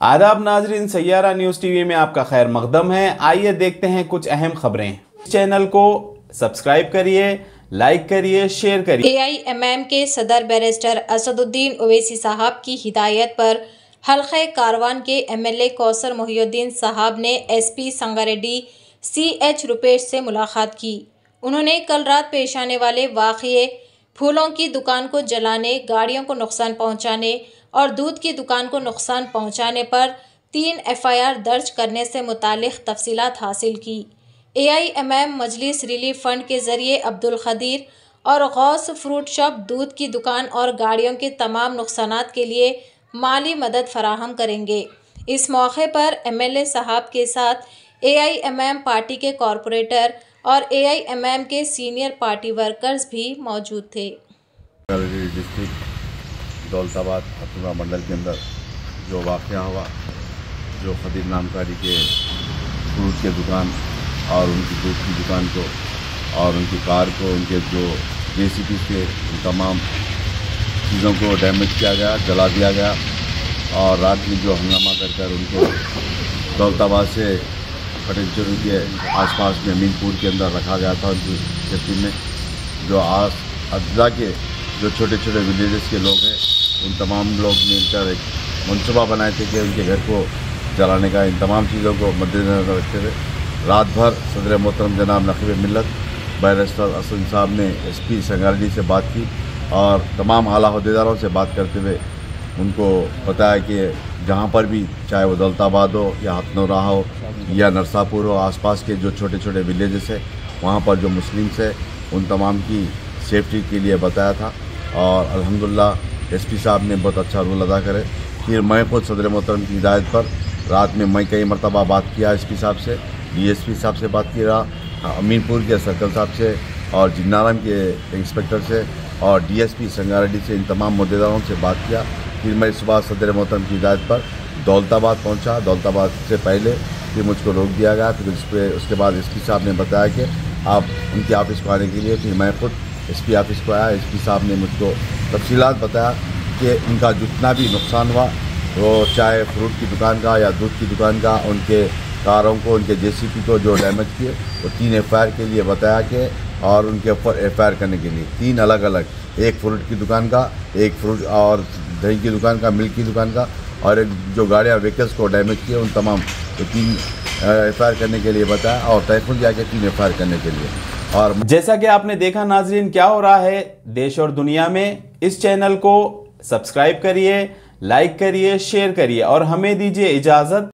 आदाब नाजरीन, Saiyaara news TV में आपका खैर मकदम है। आइए देखते हैं कुछ अहम खबरें। चैनल को सब्सक्राइब करिए, लाइक करिए, शेयर करिए। AIMM के सदर बैरिस्टर असदुद्दीन ओवैसी साहब की हिदायत पर हल्क़े कारवान के MLA कौसर मोहिउद्दीन साहब ने SP संगारेड्डी CH रुपेश से मुलाकात की। उन्होंने कल रात पेश आने वाले वाक़ये, फूलों की दुकान को जलाने, गाड़ियों को नुकसान पहुंचाने और दूध की दुकान को नुकसान पहुंचाने पर 3 FIR दर्ज करने से मुतालिक तफसीलात हासिल की। AIMM मजलिस रिलीफ फंड के ज़रिए अब्दुल खदीर और गौस फ्रूट शॉप दूध की दुकान और गाड़ियों के तमाम नुकसानात के लिए माली मदद फराहम करेंगे। इस मौके पर MLA साहब के साथ AIMM पार्टी के कॉरपोरेटर और AIMM के सीनियर पार्टी वर्कर्स भी मौजूद थे। डिस्ट्रिक्ट दौलताबाद हतुरा मंडल के अंदर जो वाक़या हुआ, जो खदीर नामकारी के फ्रूट के दुकान और उनकी दूध की दुकान को और उनकी कार को, उनके जो JCB से तमाम चीज़ों को डैमेज किया गया, जला दिया गया और रात में जो हंगामा कर उनको दौलताबाद से पटेलचोरी के आसपास में मीनपुर के अंदर रखा गया था। उनकी सेफ्टी में जो अजला के जो छोटे छोटे विलेजेस के लोग हैं, उन तमाम लोग मिलकर एक मनसूबा बनाए थे कि उनके घर को जलाने का। इन तमाम चीज़ों को मद्देनज़र रखते हुए रात भर सदर मोहतरम जनाब नकीब मिल्लत बैरिस्टर असद साहब ने SP संगारेड्डी से बात की और तमाम आला अहदेदारों से बात करते हुए उनको बताया कि जहाँ पर भी, चाहे वो दौलताबाद हो या हथनौरा हो या नरसापुर हो, आसपास के जो छोटे छोटे विलेजेस हैं, वहाँ पर जो मुस्लिम्स हैं, उन तमाम की सेफ्टी के लिए बताया था और अल्हम्दुलिल्लाह SP साहब ने बहुत अच्छा रोल अदा करे। फिर मैं खुद सदर मोहतरम की हिदायत पर रात में मैं कई मरतबा बात किया SP साहब से, DSP साहब से बात की रहा, अमीनपुर के सर्कल साहब से और जिन्नाराम के इंस्पेक्टर से और DSP संगारेड्डी से, इन तमाम मुद्देदारों से बात किया। फिर मैं सुबह सदर मोहतरम की हिदायत पर दौलताबाद पहुंचा। दौलताबाद से पहले फिर मुझको रोक दिया गया। फिर उसके बाद SP साहब ने बताया कि आप उनके ऑफ़िस को आने के लिए, फिर मैं खुद SP ऑफ़िस को आया। SP साहब ने मुझको तफसीलात बताया कि उनका जितना भी नुकसान हुआ, वो चाहे फ्रूट की दुकान का या दूध की दुकान का, उनके कारों को, उनके JCB को जो डैमेज किए, वो 3 FIR के लिए बताया कि और उनके ऊपर FIR करने के लिए 3 अलग अलग, एक फ्रूट की दुकान का, एक फ्रूट और दही की दुकान का, मिल्क की दुकान का, और एक जो गाड़ियाँ व्हीकल्स को डैमेज किए, उन तमाम तो 3 FIR करने के लिए बताया और तहफ़्फ़ुज़ जाके 3 FIR करने के लिए। और जैसा कि आपने देखा नाजरीन, क्या हो रहा है देश और दुनिया में। इस चैनल को सब्सक्राइब करिए, लाइक करिए, शेयर करिए और हमें दीजिए इजाज़त।